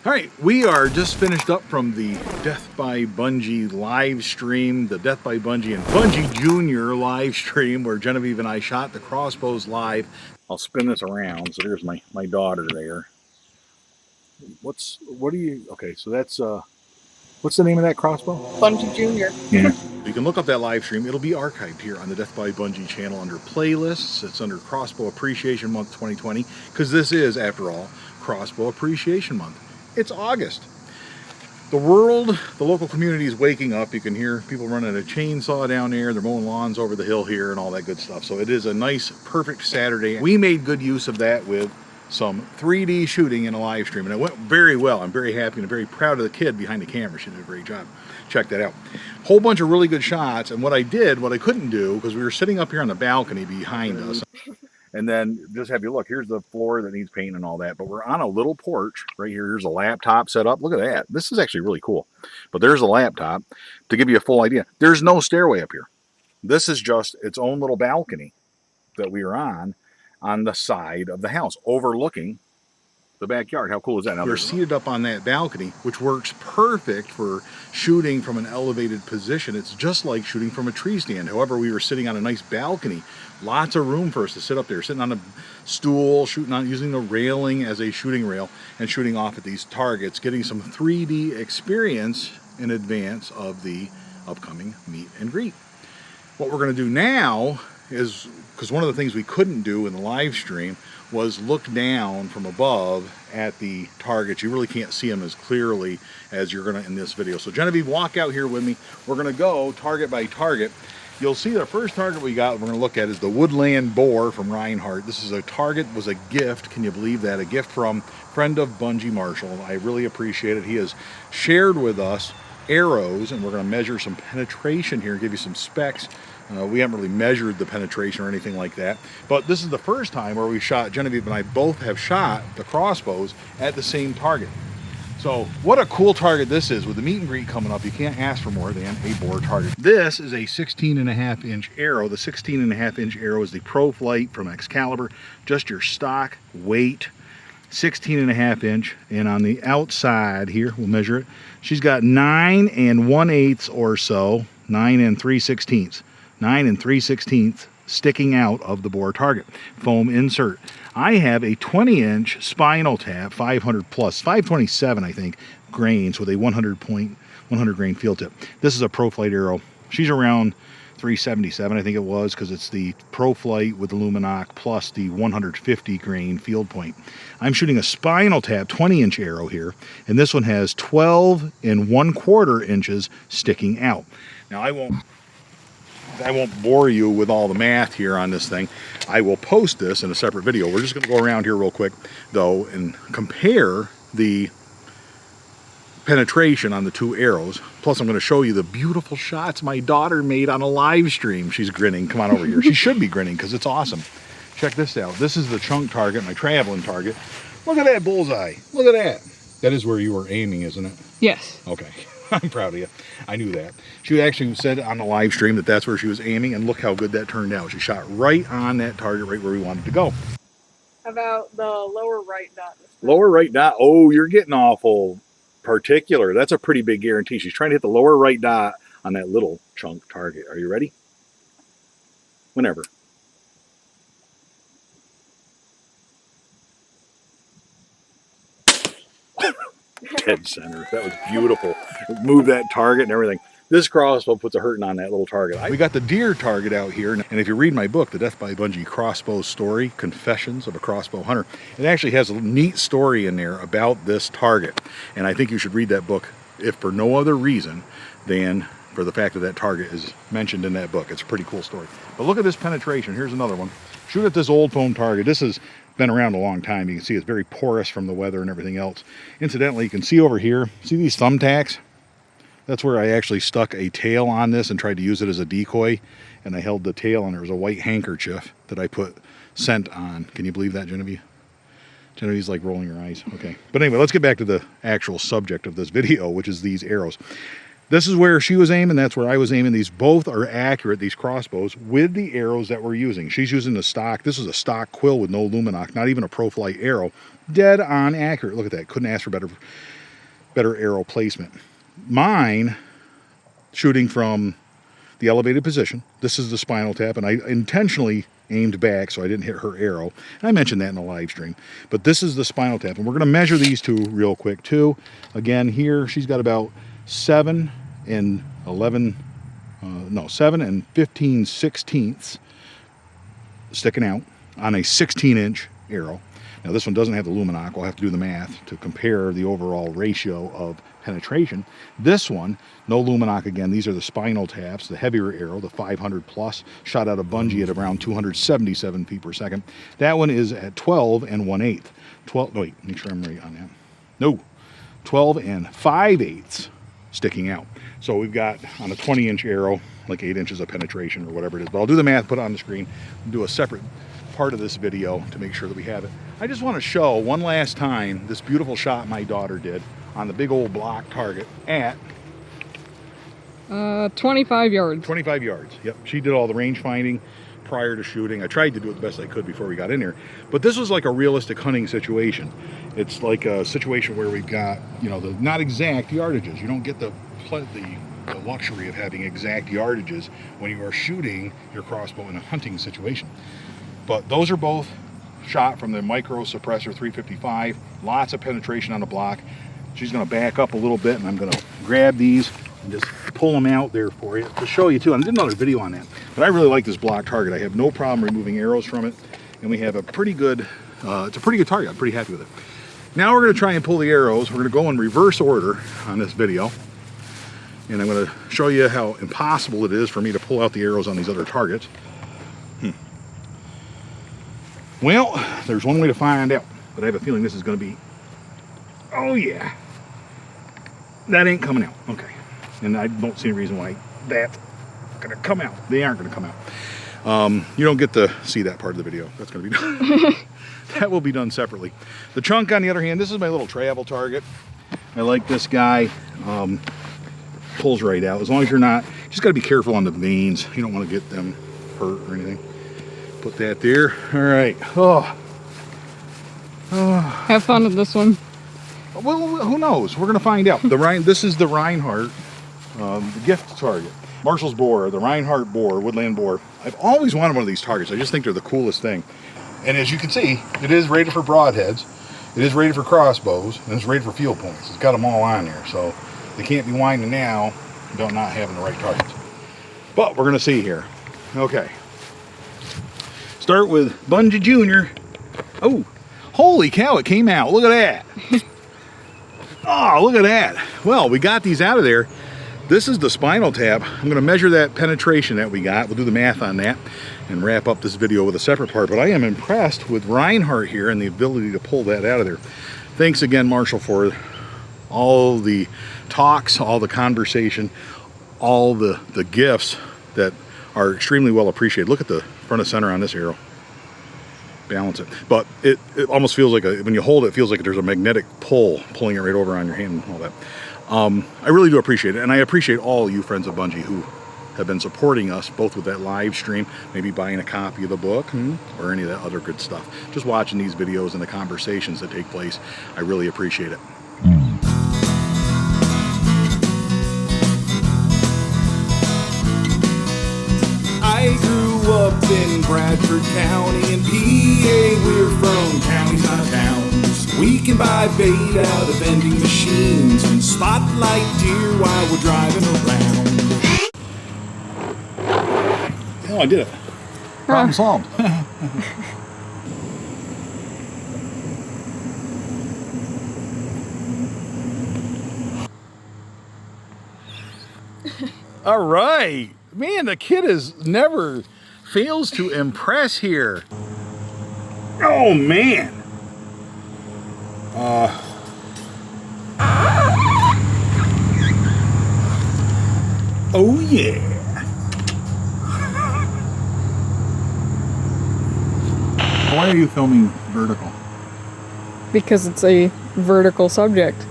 All right, we are just finished up from the Death by Bunjie live stream, the Death by Bunjie and Bunjie Junior live stream, where Genevieve and I shot the crossbows live. I'll spin this around, so there's my daughter there. Okay, so that's, what's the name of that crossbow? Bunjie Junior. Yeah. You can look up that live stream. It'll be archived here on the Death by Bunjie channel under playlists. It's under Crossbow Appreciation Month 2020, because this is, after all, Crossbow Appreciation Month. It's August. The world, the local community is waking up. You can hear people running a chainsaw down there. They're mowing lawns over the hill here and all that good stuff. So it is a nice, perfect Saturday. We made good use of that with some 3D shooting in a live stream, and it went very well. I'm very happy and very proud of the kid behind the camera. She did a great job. Check that out. Whole bunch of really good shots, and what I couldn't do, because we were sitting up here on the balcony behind us, and then just have you look, here's the floor that needs paint and all that, but we're on a little porch right here. Here's a laptop set up. Look at that. This is actually really cool. But there's a laptop. To give you a full idea, there's no stairway up here. This is just its own little balcony that we are on the side of the house, overlooking the backyard. How cool is that? Now, we're seated up on that balcony, which works perfect for shooting from an elevated position. It's just like shooting from a tree stand. However, we were sitting on a nice balcony. Lots of room for us to sit up there, sitting on a stool, shooting on, using the railing as a shooting rail, and shooting off at these targets, getting some 3D experience in advance of the upcoming meet and greet. What we're going to do now is, because one of the things we couldn't do in the live stream was look down from above at the targets. You really can't see them as clearly as you're going to in this video. So Genevieve, walk out here with me. We're going to go target by target. You'll see the first target we got, we're going to look at, is the woodland boar from Reinhardt. This is a target, was a gift. Can you believe that? A gift from friend of Bunjie Marshall. I really appreciate it. He has shared with us arrows, and we're going to measure some penetration here, give you some specs. We haven't really measured the penetration or anything like that, but this is the first time where we shot, Genevieve and I both have shot the crossbows at the same target. So what a cool target this is. With the meet and greet coming up, you can't ask for more than a boar target. This is a 16.5-inch arrow. The 16.5-inch arrow is the Pro Flight from Excalibur, just your stock weight, 16.5-inch, and on the outside here, we'll measure it, she's got 9 1/8 or so, 9 3/16. 9 3/16 sticking out of the bore target. Foam insert. I have a 20-inch spinal tap, 500 plus, 527 I think, grains with a 100 grain field tip. This is a Pro Flight arrow. She's around 377 I think it was, because it's the Pro Flight with the Luminoc plus the 150 grain field point. I'm shooting a spinal tap 20-inch arrow here, and this one has 12 1/4 inches sticking out. Now I won't bore you with all the math here on this thing. I will post this in a separate video. We're just going to go around here real quick, though, and compare the penetration on the two arrows. Plus, I'm going to show you the beautiful shots my daughter made on a live stream. She's grinning. Come on over here. She should be grinning because it's awesome. Check this out. This is the chunk target, my traveling target. Look at that bullseye. Look at that. That is where you were aiming, isn't it? Yes. Okay. I'm proud of you. I knew that. She actually said on the live stream that that's where she was aiming, and look how good that turned out. She shot right on that target, right where we wanted to go. How about the lower right dot? Lower right dot. Oh, you're getting awful particular. That's a pretty big guarantee. She's trying to hit the lower right dot on that little chunk target. Are you ready? Whenever. Dead center. That was beautiful. Move that target and everything. This crossbow puts a hurting on that little target. We got the deer target out here, and if you read my book, The Death by Bunjie Crossbow Story, Confessions of a Crossbow Hunter, it actually has a neat story in there about this target. And I think you should read that book, if for no other reason than for the fact that that target is mentioned in that book. It's a pretty cool story. But look at this penetration. Here's another one. Shoot at this old foam target. This has been around a long time. You can see it's very porous from the weather and everything else. Incidentally, you can see over here, see these thumbtacks? That's where I actually stuck a tail on this and tried to use it as a decoy, and I held the tail, and there was a white handkerchief that I put scent on. Can you believe that, Genevieve? Genevieve's like rolling her eyes. Okay. But anyway, let's get back to the actual subject of this video, which is these arrows. This is where she was aiming. That's where I was aiming. These both are accurate, these crossbows, with the arrows that we're using. She's using the stock. This is a stock quill with no Luminoc, not even a ProFlight arrow. Dead on accurate. Look at that. Couldn't ask for better arrow placement. Mine, shooting from the elevated position. This is the spinal tap, and I intentionally aimed back so I didn't hit her arrow. And I mentioned that in the live stream. But this is the spinal tap, and we're going to measure these two real quick too. Again, here she's got about 7 and 15 sixteenths sticking out on a 16-inch arrow. Now this one doesn't have the Luminoc. We'll have to do the math to compare the overall ratio of penetration. This one, no Luminoc again. These are the spinal taps, the heavier arrow, the 500 plus, shot out of Bunjie at around 277 feet per second. That one is at 12 and 1/8. 12, no, wait, make sure I'm right on that. No, 12 and 5/8 sticking out. So we've got on a 20-inch arrow, like 8 inches of penetration or whatever it is. But I'll do the math, put it on the screen, and do a separate part of this video to make sure that we have it. I just want to show one last time this beautiful shot my daughter did on the big old block target at 25 yards. 25 yards. Yep, she did all the range finding prior to shooting. I tried to do it the best I could before we got in here, but this was like a realistic hunting situation. It's like a situation where we've got, you know, the not exact yardages. You don't get the luxury of having exact yardages when you are shooting your crossbow in a hunting situation. But those are both shot from the Micro Suppressor 355. Lots of penetration on the block. She's going to back up a little bit, and I'm going to grab these and just pull them out there for you to show you too. And I did another video on that, but I really like this block target. I have no problem removing arrows from it, and we have a pretty good, it's a pretty good target. I'm pretty happy with it. Now we're going to try and pull the arrows. We're going to go in reverse order on this video, and I'm going to show you how impossible it is for me to pull out the arrows on these other targets. Well, there's one way to find out, but I have a feeling this is going to be, oh yeah, that ain't coming out. Okay, and I don't see any reason why that's going to come out. They aren't going to come out. You don't get to see that part of the video. That's going to be done. That will be done separately. The chunk, on the other hand, this is my little travel target. I like this guy. Pulls right out. As long as you're not, just got to be careful on the veins. You don't want to get them hurt or anything. Put that there. All right. Oh. Have fun with this one. Well, who knows? We're going to find out. This is the Reinhardt, the gift target. Marshall's boar, the Reinhardt boar, woodland boar. I've always wanted one of these targets. I just think they're the coolest thing. And as you can see, it is rated for broadheads. It is rated for crossbows, and it's rated for field points. It's got them all on there, so they can't be whining now about not having the right targets. But we're going to see here. Okay. Start with Bunjie Jr. Oh, holy cow, it came out. Look at that. Oh, look at that. Well, we got these out of there. This is the spinal tap. I'm going to measure that penetration that we got. We'll do the math on that and wrap up this video with a separate part. But I am impressed with Reinhardt here and the ability to pull that out of there. Thanks again, Marshall, for all the talks, all the conversation, all the gifts that are extremely well appreciated. Look at the front of center on this arrow. Balance it. But it almost feels like, when you hold it, it feels like there's a magnetic pull pulling it right over on your hand and all that. I really do appreciate it. And I appreciate all you friends of Bunjie who have been supporting us, both with that live stream, maybe buying a copy of the book, or any of that other good stuff. Just watching these videos and the conversations that take place, I really appreciate it. I grew up in Bradford County in PA. We're from counties, not towns. We can buy bait out of vending machines and spotlight deer while we're driving around. Oh, I did it. Problem solved. All right. Man, the kid never fails to impress here. Oh, man. Oh, yeah. Why are you filming vertical? Because it's a vertical subject.